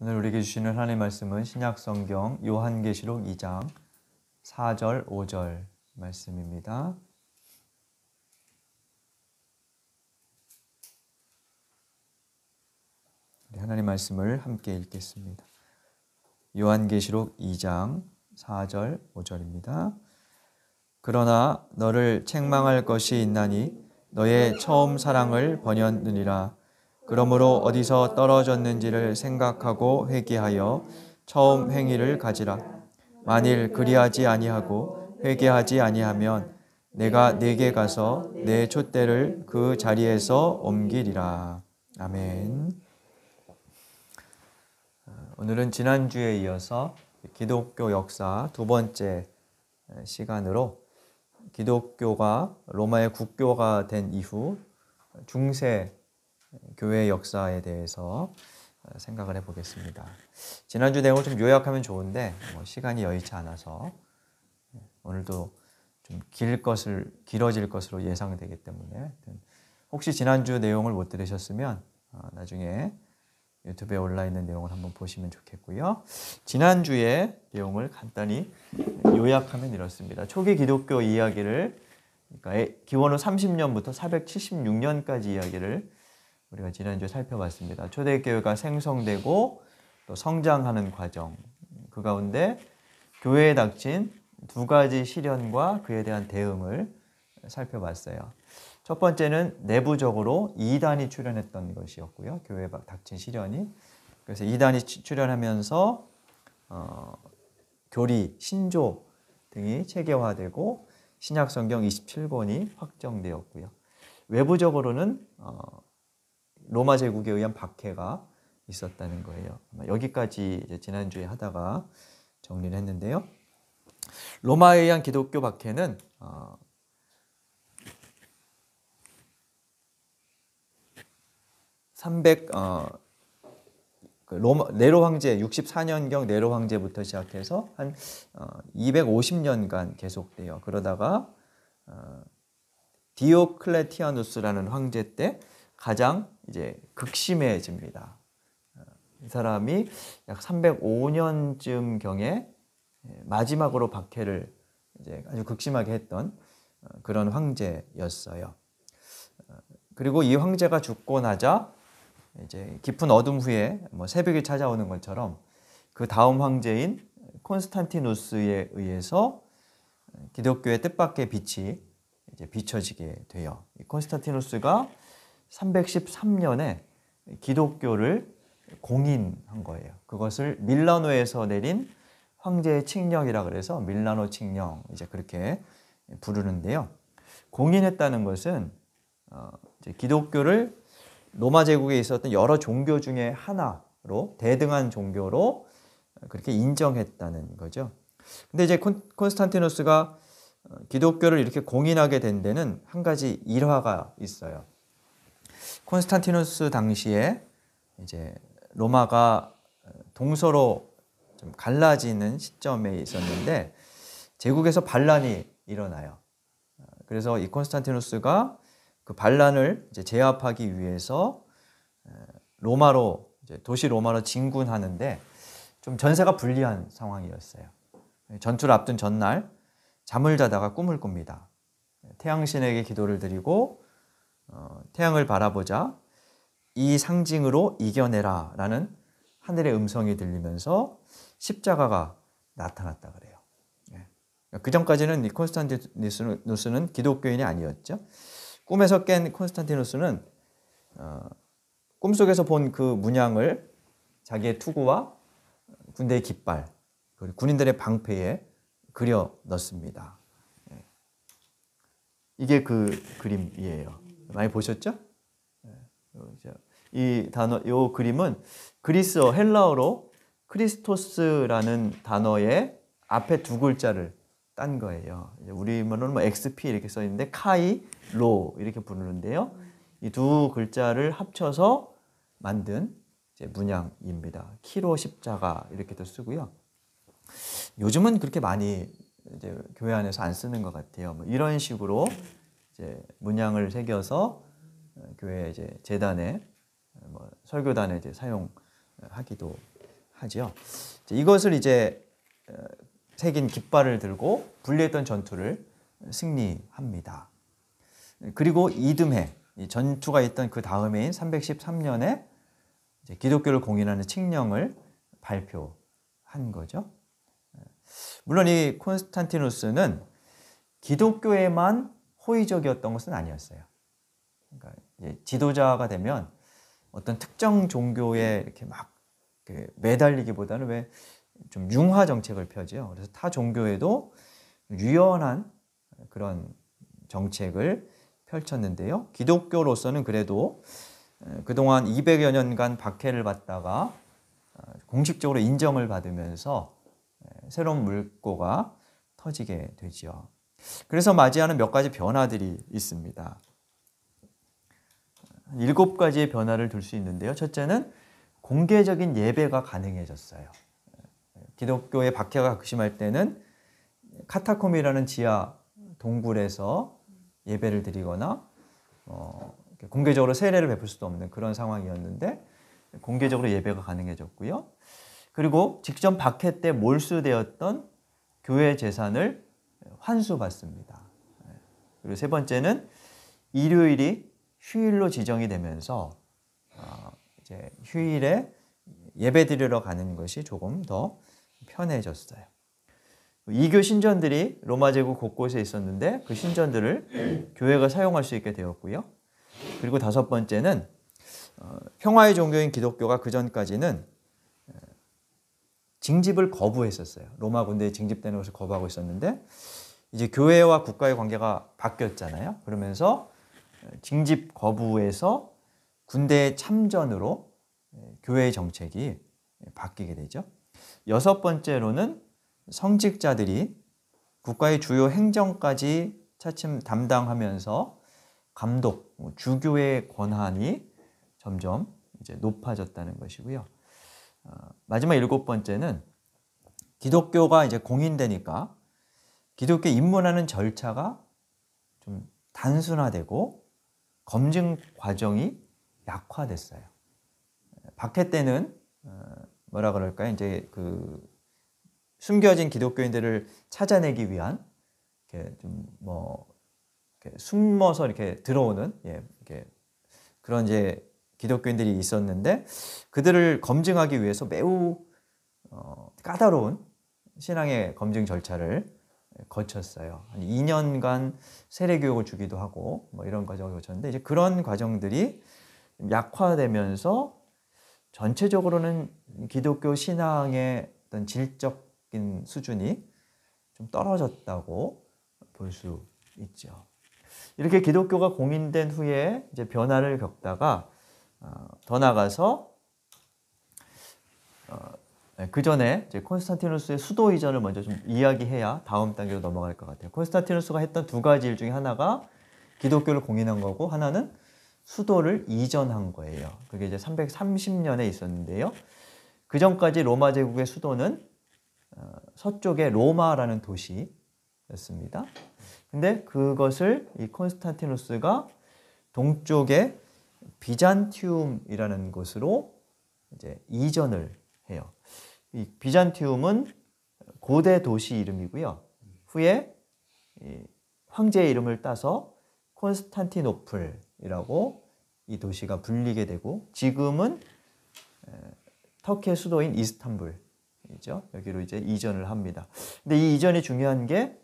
오늘 우리에게 주시는 하나님의 말씀은 신약성경 요한계시록 2장 4절 5절 말씀입니다. 하나님의 말씀을 함께 읽겠습니다. 요한계시록 2장 4절 5절입니다. 그러나 너를 책망할 것이 있나니 너의 처음 사랑을 버렸느니라. 그러므로 어디서 떨어졌는지를 생각하고 회개하여 처음 행위를 가지라. 만일 그리하지 아니하고 회개하지 아니하면 내가 네게 가서 내 촛대를 그 자리에서 옮기리라. 아멘. 오늘은 지난주에 이어서 기독교 역사 두 번째 시간으로 기독교가 로마의 국교가 된 이후 중세 교회 역사에 대해서 생각을 해보겠습니다. 지난주 내용을 좀 요약하면 좋은데 시간이 여의치 않아서 오늘도 좀 길어질 것으로 예상되기 때문에 혹시 지난주 내용을 못 들으셨으면 나중에 유튜브에 올라 있는 내용을 한번 보시면 좋겠고요. 지난주의 내용을 간단히 요약하면 이렇습니다. 초기 기독교 이야기를, 그러니까 기원후 30년부터 476년까지 이야기를 우리가 지난주에 살펴봤습니다. 초대교회가 생성되고 또 성장하는 과정, 그 가운데 교회에 닥친 두 가지 시련과 그에 대한 대응을 살펴봤어요. 첫 번째는 내부적으로 이단이 출현했던 것이었고요. 교회에 닥친 시련이. 그래서 이단이 출현하면서 교리, 신조 등이 체계화되고 신약성경 27권이 확정되었고요. 외부적으로는 로마 제국에 의한 박해가 있었다는 거예요. 여기까지 이제 지난주에 하다가 정리를 했는데요. 로마에 의한 기독교 박해는 네로 황제 64년경 네로 황제부터 시작해서 한 250년간 계속돼요. 그러다가 디오클레티아누스라는 황제 때 가장 이제 극심해집니다. 이 사람이 약 305년쯤 경에 마지막으로 박해를 이제 아주 극심하게 했던 그런 황제였어요. 그리고 이 황제가 죽고 나자 이제 깊은 어둠 후에 새벽이 찾아오는 것처럼 그 다음 황제인 콘스탄티누스에 의해서 기독교의 뜻밖의 빛이 이제 비춰지게 돼요. 이 콘스탄티누스가 313년에 기독교를 공인한 거예요. 그것을 밀라노에서 내린 황제의 칙령이라 그래서 밀라노 칙령, 이제 그렇게 부르는데요. 공인했다는 것은 이제 기독교를 로마 제국에 있었던 여러 종교 중에 하나로, 대등한 종교로 그렇게 인정했다는 거죠. 근데 이제 콘스탄티누스가 기독교를 이렇게 공인하게 된 데는 한 가지 일화가 있어요. 콘스탄티누스 당시에 이제 로마가 동서로 좀 갈라지는 시점에 있었는데 제국에서 반란이 일어나요. 그래서 이 콘스탄티누스가 그 반란을 이제 제압하기 위해서 로마로, 이제 도시 로마로 진군하는데 좀 전세가 불리한 상황이었어요. 전투를 앞둔 전날 잠을 자다가 꿈을 꿉니다. 태양신에게 기도를 드리고 태양을 바라보자 이 상징으로 이겨내라 라는 하늘의 음성이 들리면서 십자가가 나타났다 그래요. 그 전까지는 이 콘스탄티누스는 기독교인이 아니었죠. 꿈에서 깬 콘스탄티누스는 꿈속에서 본 그 문양을 자기의 투구와 군대의 깃발, 그리고 군인들의 방패에 그려 넣습니다. 이게 그 그림이에요. 많이 보셨죠? 이 단어, 이 그림은 그리스어 헬라어로 크리스토스라는 단어의 앞에 두 글자를 딴 거예요. 우리말로는 XP 이렇게 써 있는데 카이, 로 이렇게 부르는데요. 이 두 글자를 합쳐서 만든 이제 문양입니다. 키로 십자가 이렇게도 쓰고요. 요즘은 그렇게 많이 이제 교회 안에서 안 쓰는 것 같아요. 이런 식으로 이제 문양을 새겨서 교회 이제 재단에 설교단에 이제 사용하기도 하죠. 이것을 이제 새긴 깃발을 들고 불리했던 전투를 승리합니다. 그리고 이듬해 전투가 있던 그 다음해인 313년에 기독교를 공인하는 칙령을 발표한 거죠. 물론 이 콘스탄티누스는 기독교에만 호의적이었던 것은 아니었어요. 그러니까 이제 지도자가 되면 어떤 특정 종교에 이렇게 막 매달리기보다는 왜 좀 융화 정책을 펴죠. 그래서 타 종교에도 유연한 그런 정책을 펼쳤는데요. 기독교로서는 그래도 그동안 200여 년간 박해를 받다가 공식적으로 인정을 받으면서 새로운 물꼬가 터지게 되죠. 그래서 맞이하는 몇 가지 변화들이 있습니다. 7가지의 변화를 들 수 있는데요. 첫째는 공개적인 예배가 가능해졌어요. 기독교의 박해가 극심할 때는 카타콤이라는 지하 동굴에서 예배를 드리거나 공개적으로 세례를 베풀 수도 없는 그런 상황이었는데 공개적으로 예배가 가능해졌고요. 그리고 직전 박해 때 몰수되었던 교회 재산을 환수받습니다. 그리고 세 번째는 일요일이 휴일로 지정이 되면서 이제 휴일에 예배 드리러 가는 것이 조금 더 편해졌어요. 이교 신전들이 로마 제국 곳곳에 있었는데 그 신전들을 교회가 사용할 수 있게 되었고요. 그리고 5번째는 평화의 종교인 기독교가 그 전까지는 징집을 거부했었어요. 로마 군대에 징집되는 것을 거부하고 있었는데 이제 교회와 국가의 관계가 바뀌었잖아요. 그러면서 징집 거부에서 군대 참전으로 교회의 정책이 바뀌게 되죠. 6번째로는 성직자들이 국가의 주요 행정까지 차츰 담당하면서 감독, 주교의 권한이 점점 이제 높아졌다는 것이고요. 마지막 7번째는 기독교가 이제 공인되니까 기독교 입문하는 절차가 좀 단순화되고 검증 과정이 약화됐어요. 박해 때는 뭐라 그럴까요? 이제 그 숨겨진 기독교인들을 찾아내기 위한 이렇게 좀 이렇게 숨어서 이렇게 들어오는 이렇게 그런 이제 기독교인들이 있었는데 그들을 검증하기 위해서 매우 까다로운 신앙의 검증 절차를 거쳤어요. 한 2년간 세례 교육을 주기도 하고 이런 과정을 거쳤는데 이제 그런 과정들이 약화되면서 전체적으로는 기독교 신앙의 어떤 질적인 수준이 좀 떨어졌다고 볼 수 있죠. 이렇게 기독교가 공인된 후에 이제 변화를 겪다가 더 나아가서 그 전에 이제 콘스탄티누스의 수도 이전을 먼저 좀 이야기해야 다음 단계로 넘어갈 것 같아요. 콘스탄티누스가 했던 2가지 일 중에 하나가 기독교를 공인한 거고 하나는 수도를 이전한 거예요. 그게 이제 330년에 있었는데요. 그 전까지 로마 제국의 수도는 서쪽의 로마라는 도시였습니다. 근데 그것을 이 콘스탄티누스가 동쪽의 비잔티움이라는 곳으로 이제 이전을 해요. 이 비잔티움은 고대 도시 이름이고요. 후에 황제의 이름을 따서 콘스탄티노플이라고 이 도시가 불리게 되고 지금은 터키의 수도인 이스탄불이죠. 여기로 이제 이전을 합니다. 근데 이 이전이 중요한 게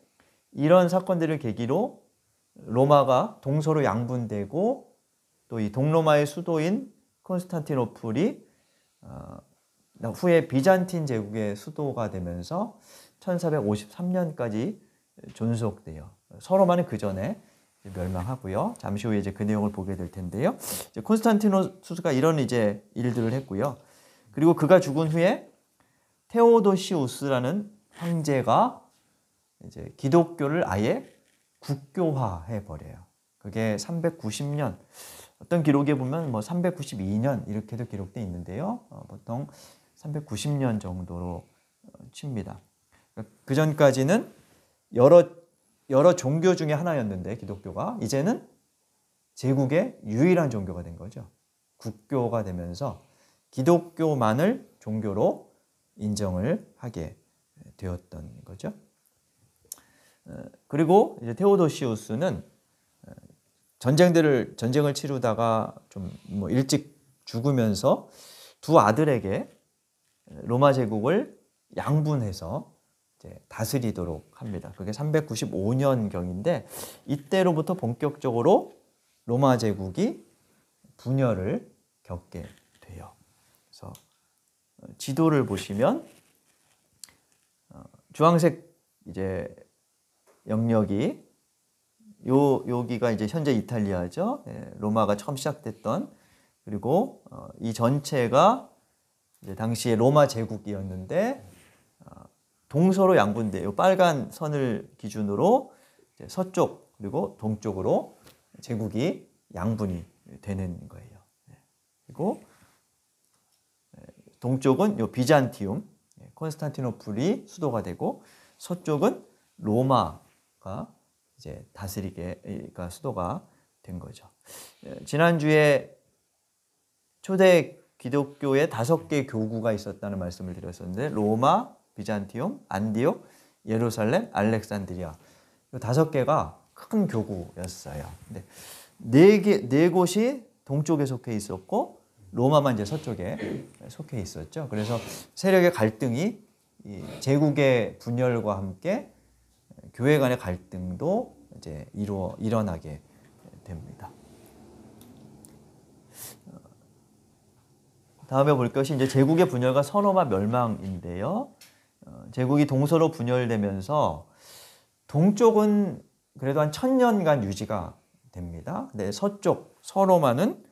이런 사건들을 계기로 로마가 동서로 양분되고 또 이 동로마의 수도인 콘스탄티노플이 후에 비잔틴 제국의 수도가 되면서 1453년까지 존속돼요. 서로만은 그 전에 멸망하고요. 잠시 후에 이제 그 내용을 보게 될 텐데요. 이제 콘스탄티누스가 이런 이제 일들을 했고요. 그리고 그가 죽은 후에 테오도시우스라는 황제가 이제 기독교를 아예 국교화해 버려요. 그게 390년. 어떤 기록에 보면 392년 이렇게도 기록돼 있는데요. 보통 390년 정도로 칩니다. 그 전까지는 여러 종교 중에 하나였는데 기독교가 이제는 제국의 유일한 종교가 된 거죠. 국교가 되면서 기독교만을 종교로 인정을 하게 되었던 거죠. 그리고 이제 테오도시우스는 전쟁을 치르다가 좀 뭐 일찍 죽으면서 두 아들에게 로마 제국을 양분해서 이제 다스리도록 합니다. 그게 395년경인데 이때로부터 본격적으로 로마 제국이 분열을 겪게 돼요. 그래서 지도를 보시면 주황색 이제 영역이 여기가 이제 현재 이탈리아죠. 로마가 처음 시작됐던, 그리고 이 전체가 이제 당시에 로마 제국이었는데 동서로 양분돼요. 빨간 선을 기준으로 이제 서쪽 그리고 동쪽으로 제국이 양분이 되는 거예요. 그리고 동쪽은 요 비잔티움, 콘스탄티노플이 수도가 되고, 서쪽은 로마가 이제 다스리게가 수도가 된 거죠. 지난주에 초대 기독교에 5개 교구가 있었다는 말씀을 드렸었는데, 로마, 비잔티움, 안디옥, 예루살렘, 알렉산드리아, 이 5개가 큰 교구였어요. 근데 네 곳이 동쪽에 속해 있었고 로마만 이제 서쪽에 속해 있었죠. 그래서 세력의 갈등이 제국의 분열과 함께 교회 간의 갈등도 이제 일어나게 됩니다. 다음에 볼 것이 이제 제국의 분열과 선로마 멸망인데요. 제국이 동서로 분열되면서 동쪽은 그래도 한 1000년간 유지가 됩니다. 근데 서쪽 서로마는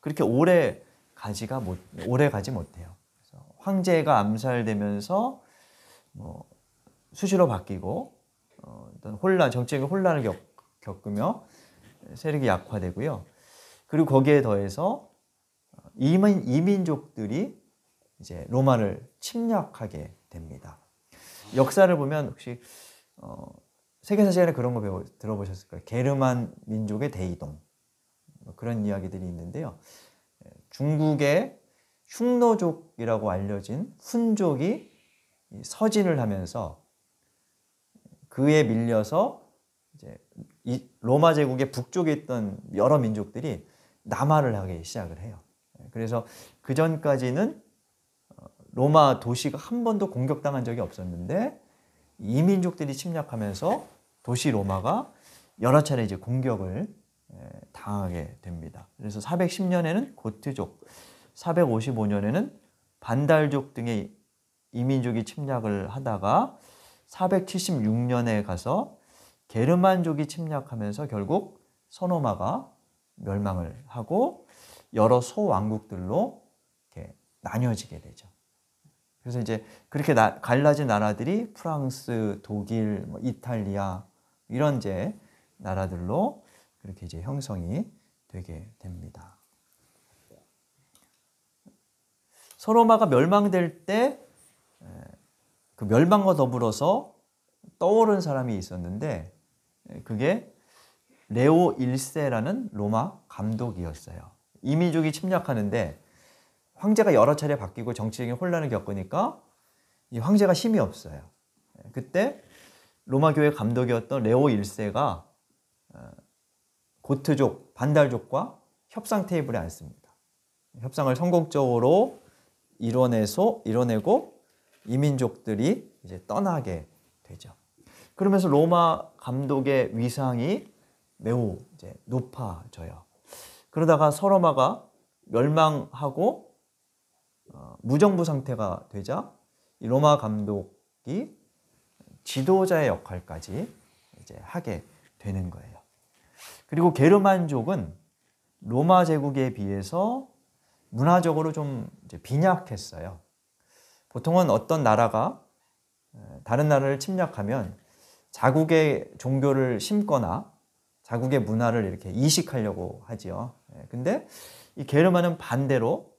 그렇게 오래 가지 못해요. 그래서 황제가 암살되면서 뭐 수시로 바뀌고 어떤 정치적인 혼란을 겪으며 세력이 약화되고요. 그리고 거기에 더해서 이민족들이 이제 로마를 침략하게 됩니다. 역사를 보면 혹시 세계사 시간에 그런 거 들어보셨을 거예요. 게르만 민족의 대이동, 그런 이야기들이 있는데요. 중국의 흉노족이라고 알려진 훈족이 서진을 하면서 그에 밀려서 이제 이 로마 제국의 북쪽에 있던 여러 민족들이 남하를 하기 시작을 해요. 그래서 그 전까지는 로마 도시가 한 번도 공격당한 적이 없었는데 이민족들이 침략하면서 도시 로마가 여러 차례 이제 공격을 당하게 됩니다. 그래서 410년에는 고트족, 455년에는 반달족 등의 이민족이 침략을 하다가 476년에 가서 게르만족이 침략하면서 결국 서노마가 멸망을 하고 여러 소왕국들로 이렇게 나뉘어지게 되죠. 그래서 이제 그렇게 갈라진 나라들이 프랑스, 독일, 이탈리아 이런 이제 나라들로 그렇게 이제 형성이 되게 됩니다. 서로마가 멸망될 때 그 멸망과 더불어서 떠오른 사람이 있었는데 그게 레오 1세라는 로마 감독이었어요. 이민족이 침략하는데 황제가 여러 차례 바뀌고 정치적인 혼란을 겪으니까 이 황제가 힘이 없어요. 그때 로마 교회 감독이었던 레오 1세가 고트족, 반달족과 협상 테이블에 앉습니다. 협상을 성공적으로 이뤄내고 이민족들이 이제 떠나게 되죠. 그러면서 로마 감독의 위상이 매우 이제 높아져요. 그러다가 서로마가 멸망하고 무정부 상태가 되자 이 로마 감독이 지도자의 역할까지 이제 하게 되는 거예요. 그리고 게르만족은 로마 제국에 비해서 문화적으로 좀 이제 빈약했어요. 보통은 어떤 나라가 다른 나라를 침략하면 자국의 종교를 심거나 자국의 문화를 이렇게 이식하려고 하지요. 근데 이 게르만은 반대로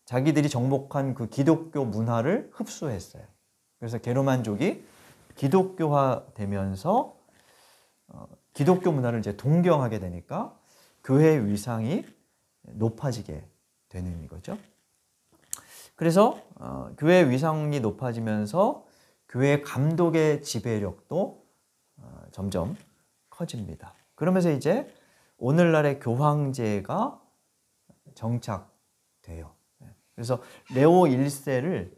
자기들이 정복한 그 기독교 문화를 흡수했어요. 그래서 게르만족이 기독교화되면서 기독교 문화를 이제 동경하게 되니까 교회의 위상이 높아지게 되는 거죠. 그래서 교회 위상이 높아지면서 교회 감독의 지배력도 점점 커집니다. 그러면서 이제 오늘날의 교황제가 정착돼요. 그래서 레오 1세를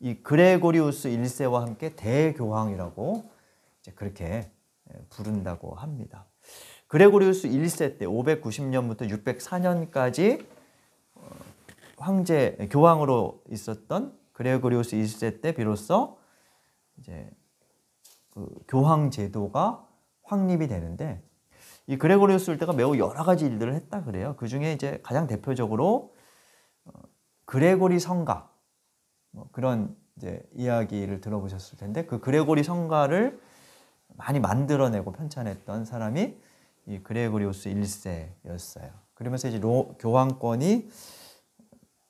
이 그레고리우스 1세와 함께 대교황이라고 이제 그렇게 부른다고 합니다. 그레고리우스 1세 때 590년부터 604년까지 교황으로 있었던 그레고리우스 1세 때 비로소 이제 그 교황 제도가 확립이 되는데, 이 그레고리우스 1세가 매우 여러 가지 일들을 했다 그래요. 그 중에 이제 가장 대표적으로 그레고리 성가, 그런 이제 이야기를 들어보셨을 텐데, 그 그레고리 성가를 많이 만들어내고 편찬했던 사람이 이 그레고리우스 1세였어요. 그러면서 이제 교황권이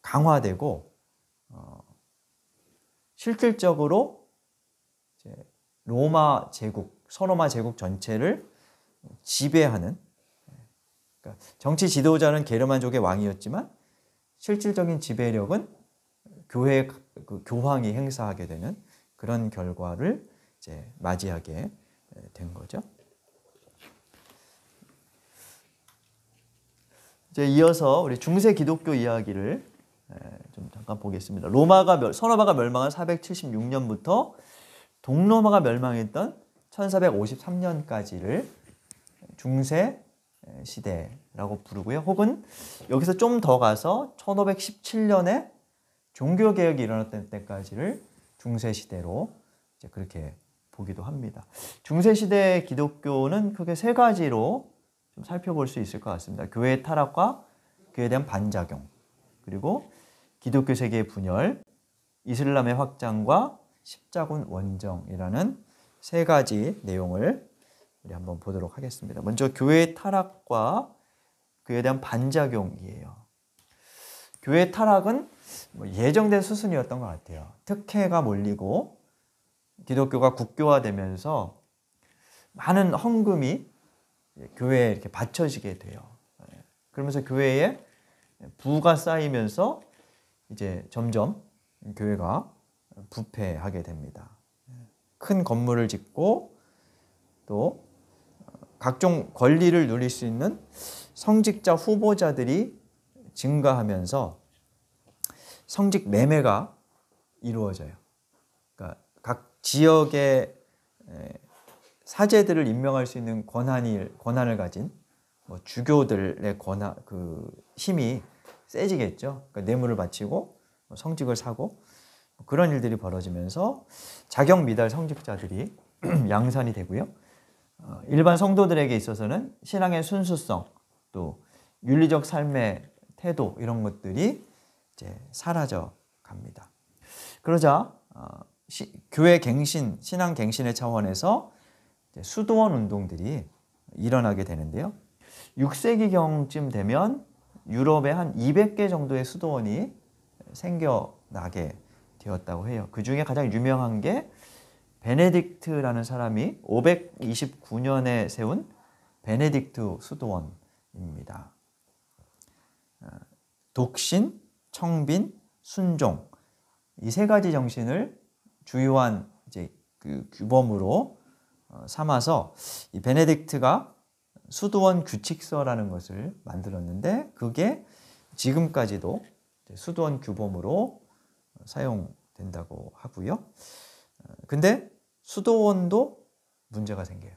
강화되고 실질적으로 이제 로마 제국, 서로마 제국 전체를 지배하는, 그러니까 정치 지도자는 게르만족의 왕이었지만 실질적인 지배력은 교회 그 교황이 행사하게 되는 그런 결과를 이제 맞이하게 된 거죠. 이제 이어서 우리 중세 기독교 이야기를 좀 잠깐 보겠습니다. 서로마가 멸망한 476년부터 동로마가 멸망했던 1453년까지를 중세 시대라고 부르고요. 혹은 여기서 좀 더 가서 1517년에 종교개혁이 일어났던 때까지를 중세시대로 이제 그렇게 보기도 합니다. 중세시대 기독교는 크게 세 가지로 좀 살펴볼 수 있을 것 같습니다. 교회의 타락과 그에 대한 반작용, 그리고 기독교 세계의 분열, 이슬람의 확장과 십자군 원정이라는 세 가지 내용을 우리 한번 보도록 하겠습니다. 먼저 교회의 타락과 그에 대한 반작용이에요. 교회의 타락은 예정된 수순이었던 것 같아요. 특혜가 몰리고 기독교가 국교화되면서 많은 헌금이 교회에 이렇게 바쳐지게 돼요. 그러면서 교회에 부가 쌓이면서 이제 점점 교회가 부패하게 됩니다. 큰 건물을 짓고 또 각종 권리를 누릴 수 있는 성직자 후보자들이 증가하면서 성직 매매가 이루어져요. 그러니까 각 지역의 사제들을 임명할 수 있는 권한을 가진 주교들의 힘이 세지겠죠. 그러니까 뇌물을 바치고 성직을 사고 그런 일들이 벌어지면서 자격 미달 성직자들이 양산이 되고요. 일반 성도들에게 있어서는 신앙의 순수성, 또 윤리적 삶의 태도, 이런 것들이 이제 사라져 갑니다. 그러자 교회 갱신, 신앙 갱신의 차원에서 수도원 운동들이 일어나게 되는데요. 6세기경쯤 되면 유럽에 한 200개 정도의 수도원이 생겨나게 되었다고 해요. 그 중에 가장 유명한 게 베네딕트라는 사람이 529년에 세운 베네딕트 수도원입니다. 독신, 청빈, 순종, 이 세 가지 정신을 주요한 이제 그 규범으로 삼아서 이 베네딕트가 수도원 규칙서라는 것을 만들었는데, 그게 지금까지도 수도원 규범으로 사용된다고 하고요. 근데 수도원도 문제가 생겨요.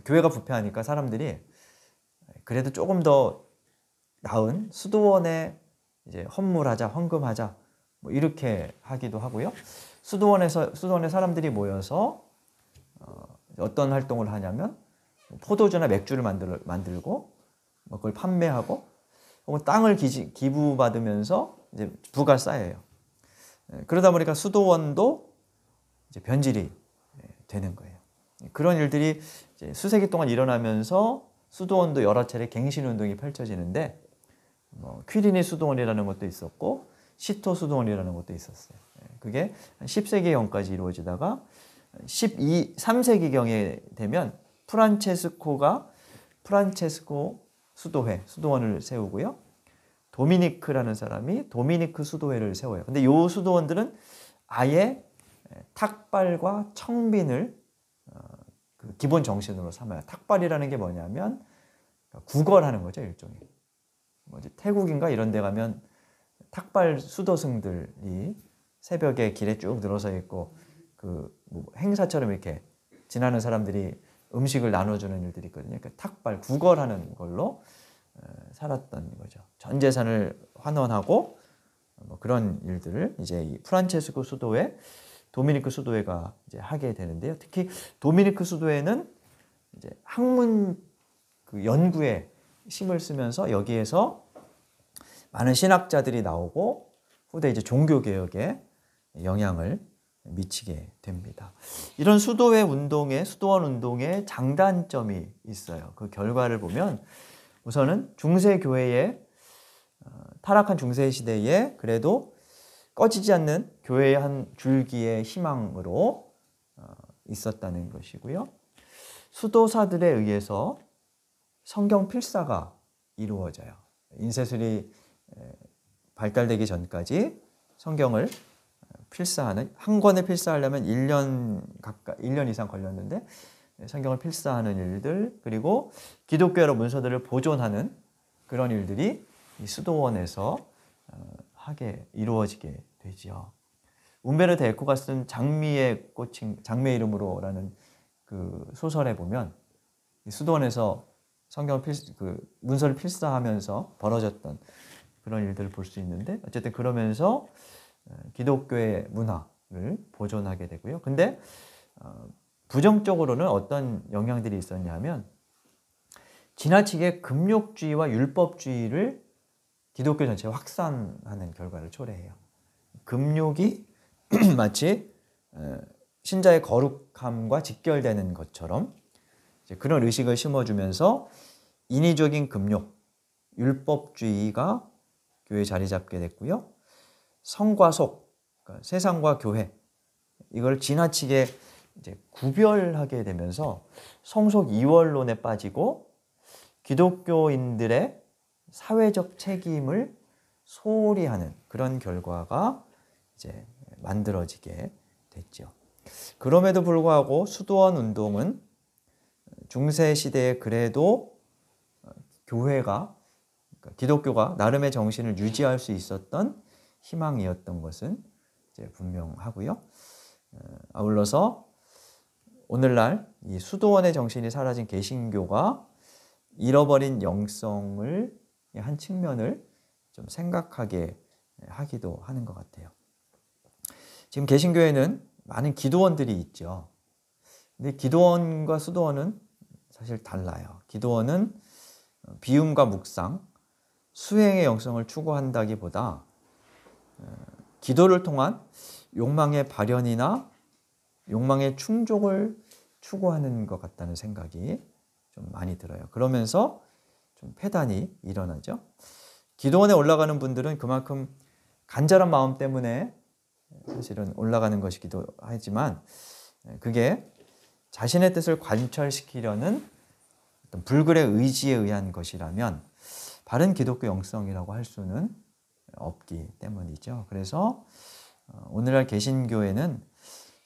교회가 부패하니까 사람들이 그래도 조금 더 나은 수도원에 이제 헌물하자, 헌금하자, 뭐 이렇게 하기도 하고요. 수도원에 사람들이 모여서 어떤 활동을 하냐면 포도주나 맥주를 만들고 그걸 판매하고, 혹은 땅을 기부받으면서 이제 부가 쌓여요. 그러다 보니까 수도원도 이제 변질이 되는 거예요. 그런 일들이 이제 수세기 동안 일어나면서 수도원도 여러 차례 갱신 운동이 펼쳐지는데, 퀴리니 수도원이라는 것도 있었고 시토 수도원이라는 것도 있었어요. 그게 10세기경까지 이루어지다가 3세기경에 되면 프란체스코 수도원을 세우고요. 도미니크라는 사람이 도미니크 수도회를 세워요. 근데 이 수도원들은 아예 탁발과 청빈을 그 기본 정신으로 삼아요. 탁발이라는 게 뭐냐면 구걸하는 거죠, 일종의. 뭐지, 태국인가 이런 데 가면 탁발 수도승들이 새벽에 길에 쭉 늘어서 있고 뭐 행사처럼 이렇게 지나는 사람들이 음식을 나눠주는 일들이 있거든요. 그러니까 탁발, 구걸하는 걸로 살았던 거죠. 전 재산을 환원하고 뭐 그런 일들을 이제 이 프란체스코 수도회, 도미니크 수도회가 이제 하게 되는데요. 특히 도미니크 수도회는 이제 학문 그 연구에 힘을 쓰면서 여기에서 많은 신학자들이 나오고 후대 이제 종교 개혁에 영향을 미치게 됩니다. 이런 수도회 운동의 수도원 운동의 장단점이 있어요. 그 결과를 보면 우선은 중세 교회의 타락한 중세 시대에 그래도 꺼지지 않는 교회의 한 줄기의 희망으로 있었다는 것이고요. 수도사들에 의해서 성경 필사가 이루어져요. 인쇄술이 발달되기 전까지 성경을 필사하는, 한 권을 필사하려면 1년 이상 걸렸는데 성경을 필사하는 일들, 그리고 기독교 여러 문서들을 보존하는 그런 일들이 이 수도원에서 이루어지게 되지요. 움베르토 에코가 쓴 장미의 꽃인 장미의 이름으로라는 그 소설에 보면 수도원에서 성경 문서를 필사하면서 벌어졌던 그런 일들을 볼 수 있는데, 어쨌든 그러면서 기독교의 문화를 보존하게 되고요. 근데 부정적으로는 어떤 영향들이 있었냐면 지나치게 금욕주의와 율법주의를 기독교 전체에 확산하는 결과를 초래해요. 금욕이 마치 신자의 거룩함과 직결되는 것처럼 그런 의식을 심어주면서 인위적인 금욕, 율법주의가 교회에 자리 잡게 됐고요. 성과 속, 그러니까 세상과 교회, 이걸 지나치게 이제 구별하게 되면서 성속 이원론에 빠지고 기독교인들의 사회적 책임을 소홀히 하는 그런 결과가 이제 만들어지게 됐죠. 그럼에도 불구하고 수도원 운동은 중세 시대에 그래도 교회가, 그러니까 기독교가 나름의 정신을 유지할 수 있었던 희망이었던 것은 이제 분명하고요. 아울러서 오늘날 이 수도원의 정신이 사라진 개신교가 잃어버린 영성을 한 측면을 좀 생각하게 하기도 하는 것 같아요. 지금 개신교에는 많은 기도원들이 있죠. 근데 기도원과 수도원은 사실 달라요. 기도원은 비움과 묵상, 수행의 영성을 추구한다기보다 기도를 통한 욕망의 발현이나 욕망의 충족을 추구하는 것 같다는 생각이 좀 많이 들어요. 그러면서 좀 폐단이 일어나죠. 기도원에 올라가는 분들은 그만큼 간절한 마음 때문에 사실은 올라가는 것이기도 하지만 그게 자신의 뜻을 관철시키려는 어떤 불굴의 의지에 의한 것이라면 바른 기독교 영성이라고 할 수는 없기 때문이죠. 그래서 오늘날 개신교회는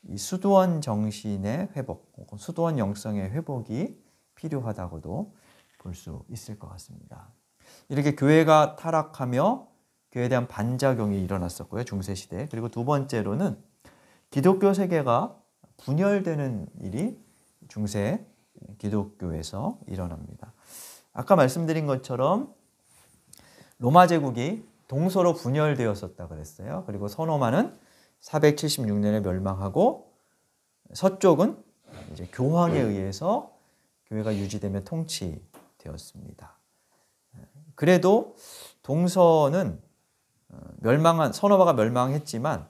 이 수도원 정신의 회복, 혹은 수도원 영성의 회복이 필요하다고도 볼 수 있을 것 같습니다. 이렇게 교회가 타락하며 교회에 대한 반작용이 일어났었고요, 중세시대. 그리고 두 번째로는 기독교 세계가 분열되는 일이 중세 기독교에서 일어납니다. 아까 말씀드린 것처럼 로마 제국이 동서로 분열되었었다 그랬어요. 그리고 서로마는 476년에 멸망하고 서쪽은 이제 교황에 의해서 교회가 유지되며 통치되었습니다. 그래도 동서는 서노마가 멸망했지만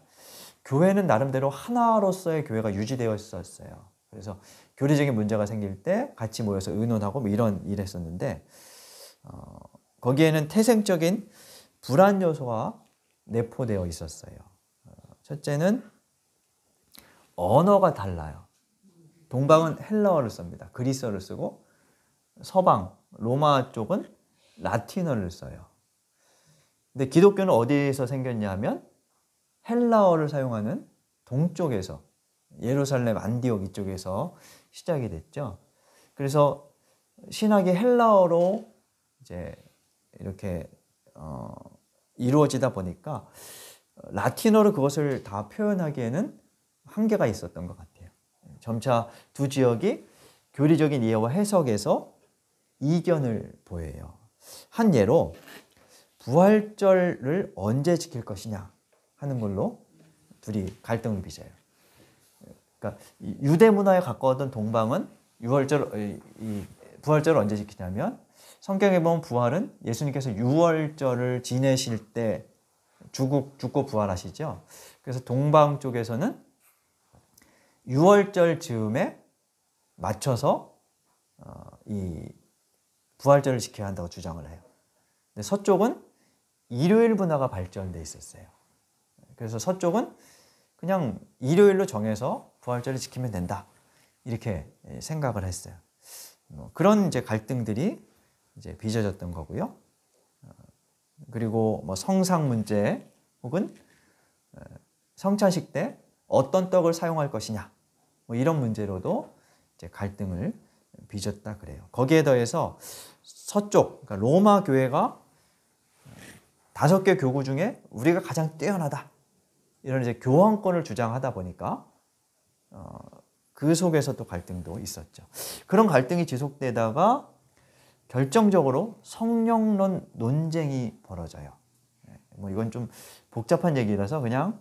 교회는 나름대로 하나로서의 교회가 유지되어 있었어요. 그래서 교리적인 문제가 생길 때 같이 모여서 의논하고 뭐 이런 일을 했었는데 거기에는 태생적인 불안 요소가 내포되어 있었어요. 첫째는 언어가 달라요. 동방은 헬라어를 씁니다. 그리스어를 쓰고 서방, 로마 쪽은 라틴어를 써요. 근데 기독교는 어디에서 생겼냐 하면 헬라어를 사용하는 동쪽에서, 예루살렘, 안디옥 이쪽에서 시작이 됐죠. 그래서 신학이 헬라어로 이제 이렇게 이루어지다 보니까 라틴어로 그것을 다 표현하기에는 한계가 있었던 것 같아요. 점차 두 지역이 교리적인 이해와 해석에서 이견을 보여요. 한 예로 부활절을 언제 지킬 것이냐 하는 걸로 둘이 갈등을 빚어요. 그러니까 유대 문화에 가까웠던 동방은 부활절을 언제 지키냐면, 성경에 보면 부활은 예수님께서 유월절을 지내실 때 죽고 부활하시죠. 그래서 동방 쪽에서는 유월절 즈음에 맞춰서 이 부활절을 지켜야 한다고 주장을 해요. 근데 서쪽은 일요일 문화가 발전돼 있었어요. 그래서 서쪽은 그냥 일요일로 정해서 부활절을 지키면 된다, 이렇게 생각을 했어요. 그런 이제 갈등들이 이제 빚어졌던 거고요. 그리고 뭐 성상 문제 혹은 성찬식 때 어떤 떡을 사용할 것이냐, 뭐 이런 문제로도 이제 갈등을 빚었다 그래요. 거기에 더해서 서쪽, 그러니까 로마 교회가 5개 교구 중에 우리가 가장 뛰어나다, 이런 이제 교황권을 주장하다 보니까 그 속에서 또 갈등도 있었죠. 그런 갈등이 지속되다가 결정적으로 성령론 논쟁이 벌어져요. 뭐 이건 좀 복잡한 얘기라서 그냥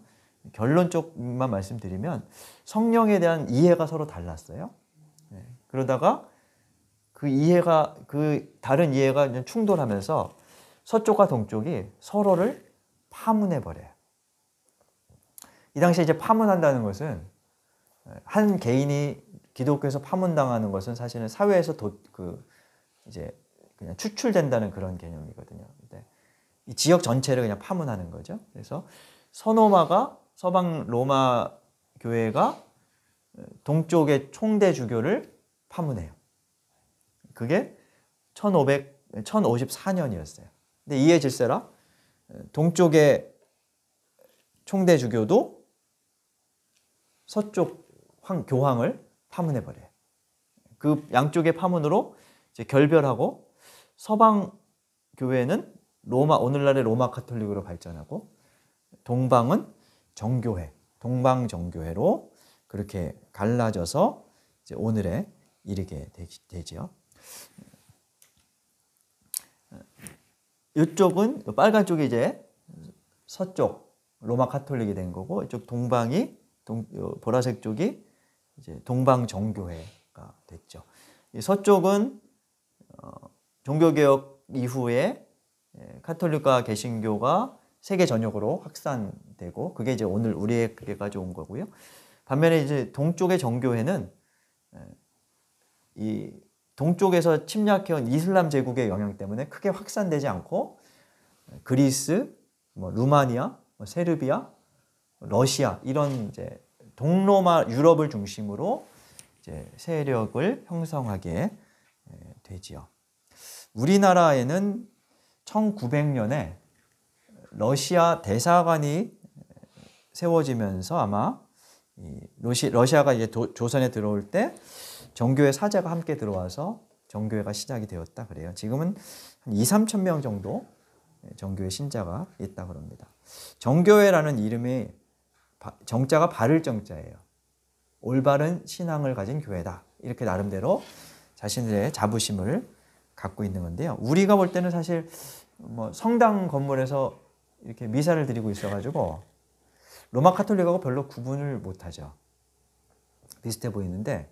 결론 쪽만 말씀드리면, 성령에 대한 이해가 서로 달랐어요. 그러다가 그 다른 이해가 충돌하면서 서쪽과 동쪽이 서로를 파문해 버려요. 이 당시에 이제 파문한다는 것은, 한 개인이 기독교에서 파문당하는 것은 사실은 사회에서 이제 그냥 추출된다는 그런 개념이거든요. 근데 이 지역 전체를 그냥 파문하는 거죠. 그래서 서노마가, 서방 로마 교회가 동쪽의 총대 주교를 파문해요. 그게 1054년이었어요. 근데 이해 질세라 동쪽의 총대 주교도 서쪽 교황을 파문해 버려요. 그 양쪽의 파문으로 이제 결별하고, 서방 교회는 오늘날의 로마 카톨릭으로 발전하고, 동방은 정교회, 동방 정교회로 그렇게 갈라져서 이제 오늘에 이르게 되지요. 이쪽은, 빨간 쪽이 이제 서쪽 로마 카톨릭이 된 거고, 이쪽 동방이 보라색 쪽이 이제 동방 정교회가 됐죠. 서쪽은 종교개혁 이후에 카톨릭과 개신교가 세계 전역으로 확산되고, 그게 이제 오늘 우리에게까지 온 거고요. 반면에 이제 동쪽의 정교회는 이 동쪽에서 침략해온 이슬람 제국의 영향 때문에 크게 확산되지 않고, 그리스, 뭐 루마니아, 뭐 세르비아, 러시아, 이런 이제 동로마 유럽을 중심으로 이제 세력을 형성하게 되지요. 우리나라에는 1900년에 러시아 대사관이 세워지면서 아마 러시아가 이제 조선에 들어올 때 정교회 사제가 함께 들어와서 정교회가 시작이 되었다 그래요. 지금은 한 2~3천 명 정도 정교회 신자가 있다 그럽니다. 정교회라는 이름이 정자가 바를 정자예요. 올바른 신앙을 가진 교회다, 이렇게 나름대로 자신들의 자부심을 갖고 있는 건데요. 우리가 볼 때는 사실 뭐 성당 건물에서 이렇게 미사를 드리고 있어가지고 로마 카톨릭하고 별로 구분을 못하죠. 비슷해 보이는데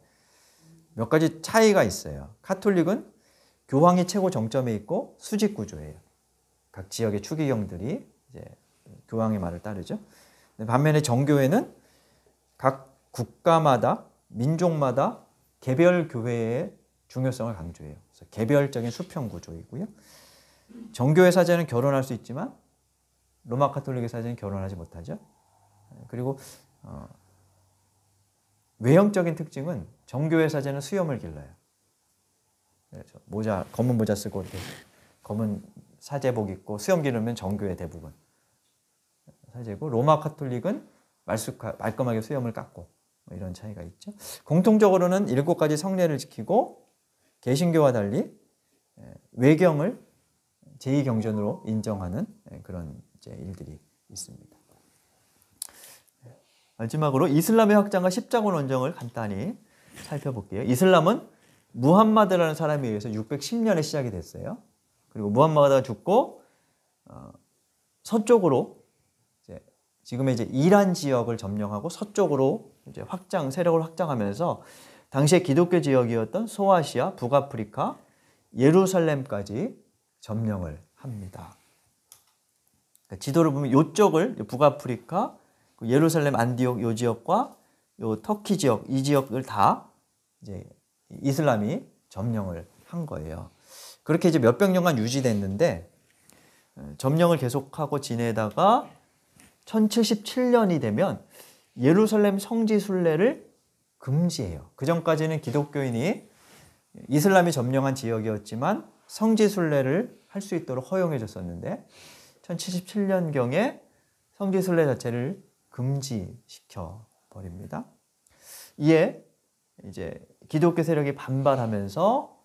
몇 가지 차이가 있어요. 카톨릭은 교황이 최고 정점에 있고 수직 구조예요. 각 지역의 추기경들이 이제 교황의 말을 따르죠. 반면에 정교회는 각 국가마다, 민족마다 개별 교회의 중요성을 강조해요. 그래서 개별적인 수평 구조이고요. 정교회 사제는 결혼할 수 있지만 로마 카톨릭의 사제는 결혼하지 못하죠. 그리고 외형적인 특징은 정교회 사제는 수염을 길러요. 그래서 검은 모자 쓰고 이렇게 검은 사제복 입고 수염 기르면 정교회 대부분 사제고, 로마 카톨릭은 말끔하게 수염을 깎고 뭐 이런 차이가 있죠. 공통적으로는 7가지 성례를 지키고 개신교와 달리 외경을 제2경전으로 인정하는 그런 이제 일들이 있습니다. 마지막으로 이슬람의 확장과 십자군 원정을 간단히 살펴볼게요. 이슬람은 무함마드라는 사람에 의해서 610년에 시작이 됐어요. 그리고 무함마드가 죽고 서쪽으로 지금의 이제 이란 지역을 점령하고 서쪽으로 이제 세력을 확장하면서 당시의 기독교 지역이었던 소아시아, 북아프리카, 예루살렘까지 점령을 합니다. 그러니까 지도를 보면 이쪽을 북아프리카, 예루살렘, 안디옥 이 지역과 요 터키 지역 이 지역을 다 이제 이슬람이 점령을 한 거예요. 그렇게 이제 몇백 년간 유지됐는데 점령을 계속하고 지내다가 1077년이 되면 예루살렘 성지 순례를 금지해요. 그 전까지는 기독교인이 이슬람이 점령한 지역이었지만 성지 순례를 할 수 있도록 허용해 줬었는데 1077년경에 성지 순례 자체를 금지시켜 버립니다. 이에 이제 기독교 세력이 반발하면서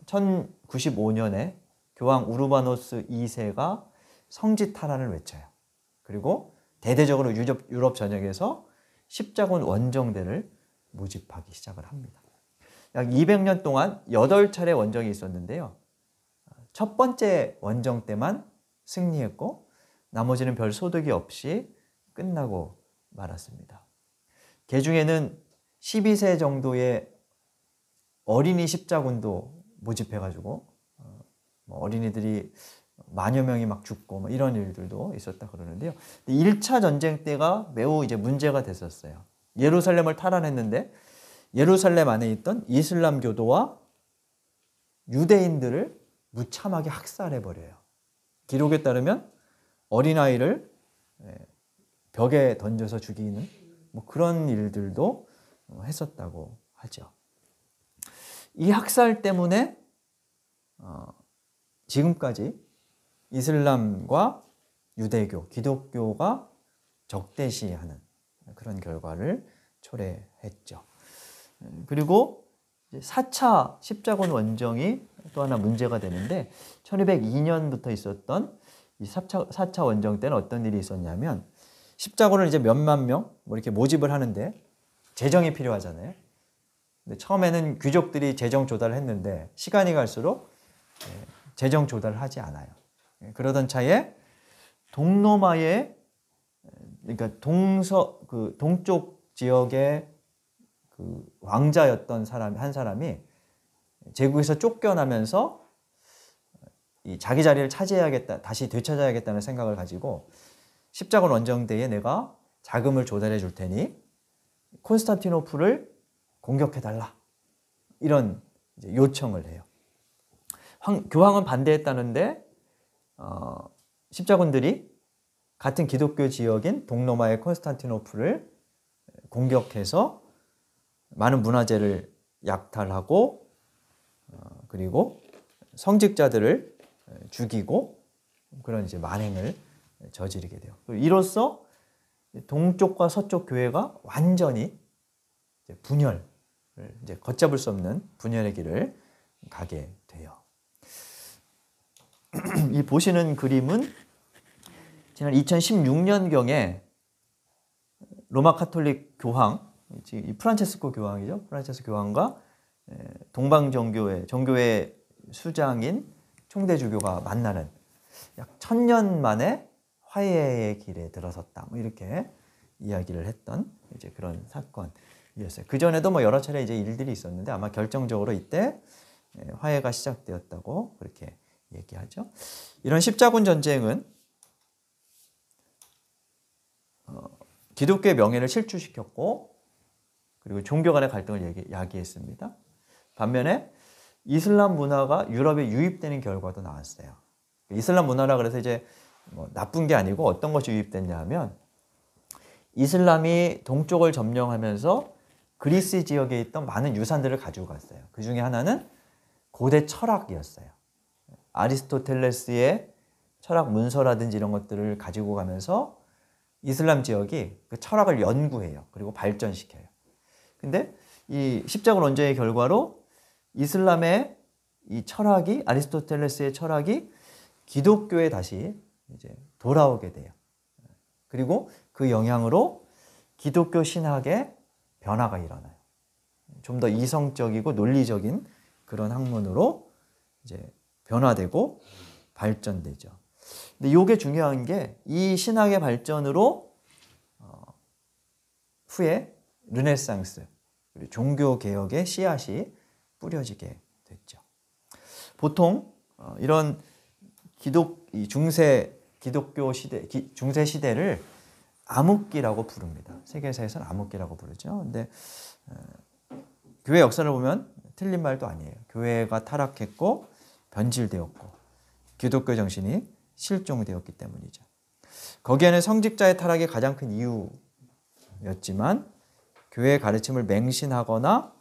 1095년에 교황 우르바노스 2세가 성지 탈환을 외쳐요. 그리고 대대적으로 유럽 전역에서 십자군 원정대를 모집하기 시작을 합니다. 약 200년 동안 8차례 원정이 있었는데요. 첫 번째 원정 때만 승리했고 나머지는 별 소득이 없이 끝나고 말았습니다. 그 중에는 12세 정도의 어린이 십자군도 모집해가지고 어린이들이 만여 명이 막 죽고 뭐 이런 일들도 있었다 그러는데요. 1차 전쟁 때가 매우 이제 문제가 됐었어요. 예루살렘을 탈환했는데 예루살렘 안에 있던 이슬람 교도와 유대인들을 무참하게 학살해 버려요. 기록에 따르면 어린아이를 벽에 던져서 죽이는 뭐 그런 일들도 했었다고 하죠. 이 학살 때문에 지금까지 이슬람과 유대교, 기독교가 적대시하는 그런 결과를 초래했죠. 그리고 4차 십자군 원정이 또 하나 문제가 되는데 1202년부터 있었던 이 4차 원정 때는 어떤 일이 있었냐면 십자군을 이제 몇만 명 뭐 이렇게 모집을 하는데 재정이 필요하잖아요. 근데 처음에는 귀족들이 재정 조달을 했는데 시간이 갈수록 재정 조달을 하지 않아요. 그러던 차에 동로마의 그러니까 동쪽 지역의 그 왕자였던 한 사람이 제국에서 쫓겨나면서 이 자기 자리를 차지해야겠다, 다시 되찾아야겠다는 생각을 가지고 십자군 원정대에 내가 자금을 조달해 줄 테니 콘스탄티노플을 공격해달라 이런 이제 요청을 해요. 교황은 반대했다는데 십자군들이 같은 기독교 지역인 동로마의 콘스탄티노플을 공격해서 많은 문화재를 약탈하고 그리고 성직자들을 죽이고 그런 이제 만행을 저지르게 돼요. 이로써 동쪽과 서쪽 교회가 완전히 이제 분열을 이제 걷잡을 수 없는 분열의 길을 가게 돼요. 이 보시는 그림은 지난 2016년경에 로마 카톨릭 교황, 프란체스코 교황이죠. 프란체스코 교황과 정교회 수장인 총대주교가 만나는 약 1000년 만에 화해의 길에 들어섰다. 뭐 이렇게 이야기를 했던 이제 그런 사건이었어요. 그 전에도 뭐 여러 차례 이제 일들이 있었는데 아마 결정적으로 이때 화해가 시작되었다고 그렇게 얘기하죠. 이런 십자군 전쟁은 기독교의 명예를 실추시켰고 그리고 종교 간의 갈등을 야기했습니다. 반면에 이슬람 문화가 유럽에 유입되는 결과도 나왔어요. 이슬람 문화라 그래서 이제 뭐 나쁜 게 아니고 어떤 것이 유입됐냐 하면 이슬람이 동쪽을 점령하면서 그리스 지역에 있던 많은 유산들을 가지고 갔어요. 그 중에 하나는 고대 철학이었어요. 아리스토텔레스의 철학 문서라든지 이런 것들을 가지고 가면서 이슬람 지역이 그 철학을 연구해요. 그리고 발전시켜요. 근데 이 십자군 원정의 결과로 이슬람의 이 철학이, 아리스토텔레스의 철학이 기독교에 다시 이제 돌아오게 돼요. 그리고 그 영향으로 기독교 신학의 변화가 일어나요. 좀 더 이성적이고 논리적인 그런 학문으로 이제 변화되고 발전되죠. 근데 이게 중요한 게 이 신학의 발전으로 후에 르네상스, 종교 개혁의 씨앗이 뿌려지게 됐죠. 보통 이런 중세 기독교 시대, 중세 시대를 암흑기라고 부릅니다. 세계사에서는 암흑기라고 부르죠. 근데 교회 역사를 보면 틀린 말도 아니에요. 교회가 타락했고 변질되었고 기독교 정신이 실종되었기 때문이죠. 거기에는 성직자의 타락이 가장 큰 이유였지만 교회의 가르침을 맹신하며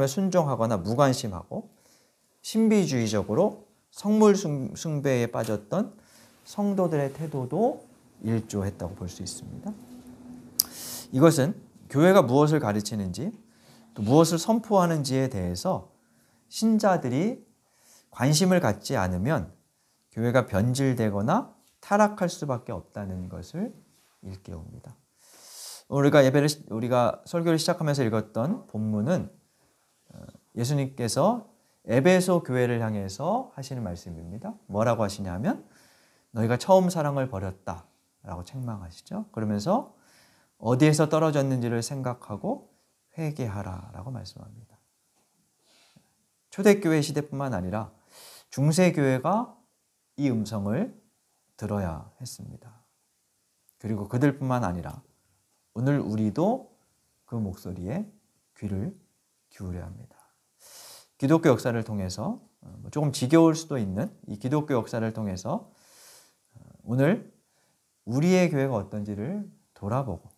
순종하거나 무관심하고 신비주의적으로 성물 숭배에 빠졌던 성도들의 태도도 일조했다고 볼 수 있습니다. 이것은 교회가 무엇을 가르치는지 또 무엇을 선포하는지에 대해서 신자들이 관심을 갖지 않으면 교회가 변질되거나 타락할 수밖에 없다는 것을 일깨웁니다. 우리가 설교를 시작하면서 읽었던 본문은 예수님께서 에베소 교회를 향해서 하시는 말씀입니다. 뭐라고 하시냐면 너희가 처음 사랑을 버렸다 라고 책망하시죠. 그러면서 어디에서 떨어졌는지를 생각하고 회개하라 라고 말씀합니다. 초대교회 시대뿐만 아니라 중세교회가 이 음성을 들어야 했습니다. 그리고 그들뿐만 아니라 오늘 우리도 그 목소리에 귀를 기울여야 합니다. 기독교 역사를 통해서 조금 지겨울 수도 있는 이 기독교 역사를 통해서 오늘 우리의 교회가 어떤지를 돌아보고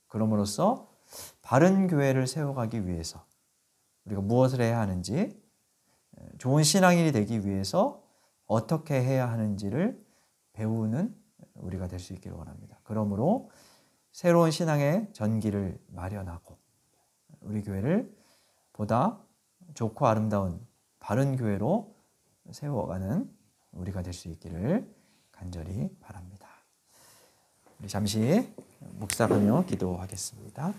그럼으로써 바른 교회를 세워가기 위해서 우리가 무엇을 해야 하는지, 좋은 신앙인이 되기 위해서 어떻게 해야 하는지를 배우는 우리가 될 수 있기를 원합니다. 그러므로 새로운 신앙의 전기를 마련하고 우리 교회를 보다 좋고 아름다운 바른 교회로 세워가는 우리가 될 수 있기를 간절히 바랍니다. 우리 잠시 묵상하며 기도하겠습니다.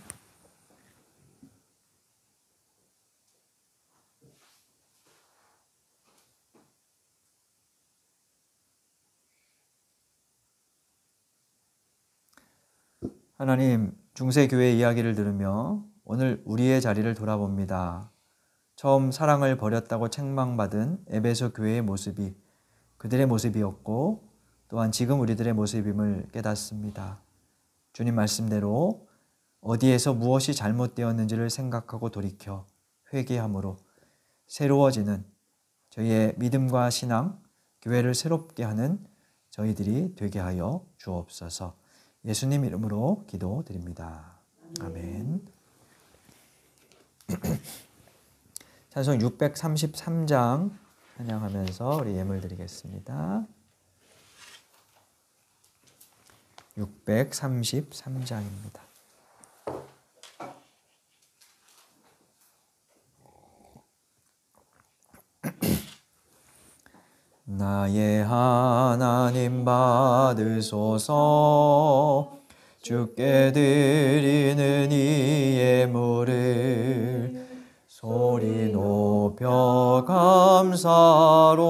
하나님, 중세교회 이야기를 들으며 오늘 우리의 자리를 돌아봅니다. 처음 사랑을 버렸다고 책망받은 에베소 교회의 모습이 그들의 모습이었고 또한 지금 우리들의 모습임을 깨닫습니다. 주님 말씀대로 어디에서 무엇이 잘못되었는지를 생각하고 돌이켜 회개함으로 새로워지는 저희의 믿음과 신앙, 교회를 새롭게 하는 저희들이 되게 하여 주옵소서. 예수님 이름으로 기도드립니다. 아멘. 찬송 633장 찬양하면서 우리 예물 드리겠습니다. 633장입니다. 나의 하나님 받으소서 주께 드리는 이 예물을 소리 높여 감사로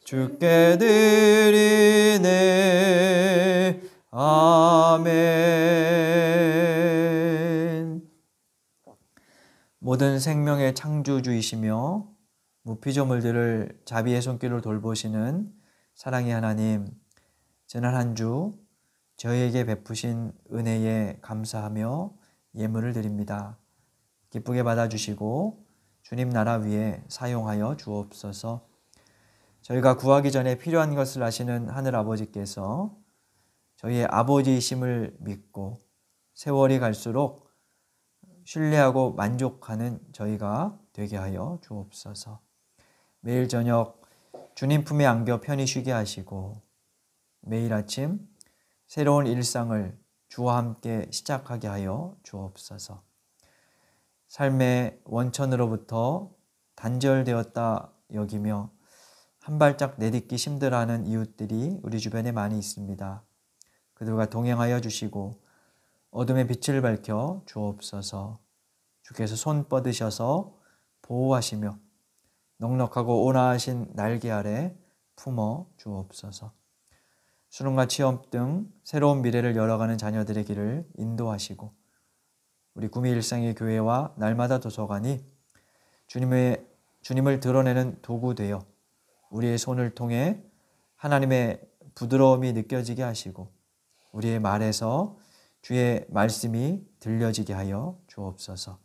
주께 드리네. 아멘. 모든 생명의 창조주이시며 무피조물들을 자비의 손길로 돌보시는 사랑의 하나님, 지난 한 주 저희에게 베푸신 은혜에 감사하며 예물을 드립니다. 기쁘게 받아주시고 주님 나라 위에 사용하여 주옵소서. 저희가 구하기 전에 필요한 것을 아시는 하늘아버지께서 저희의 아버지이심을 믿고 세월이 갈수록 신뢰하고 만족하는 저희가 되게 하여 주옵소서. 매일 저녁 주님 품에 안겨 편히 쉬게 하시고 매일 아침 새로운 일상을 주와 함께 시작하게 하여 주옵소서. 삶의 원천으로부터 단절되었다 여기며 한 발짝 내딛기 힘들어하는 이웃들이 우리 주변에 많이 있습니다. 그들과 동행하여 주시고 어둠의 빛을 밝혀 주옵소서. 주께서 손 뻗으셔서 보호하시며 넉넉하고 온화하신 날개 아래 품어 주옵소서. 수능과 취업 등 새로운 미래를 열어가는 자녀들의 길을 인도하시고 우리 구미 일상의 교회와 날마다 도서관이 주님을 드러내는 도구 되어 우리의 손을 통해 하나님의 부드러움이 느껴지게 하시고 우리의 말에서 주의 말씀이 들려지게 하여 주옵소서.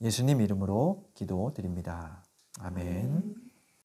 예수님 이름으로 기도드립니다. 아멘.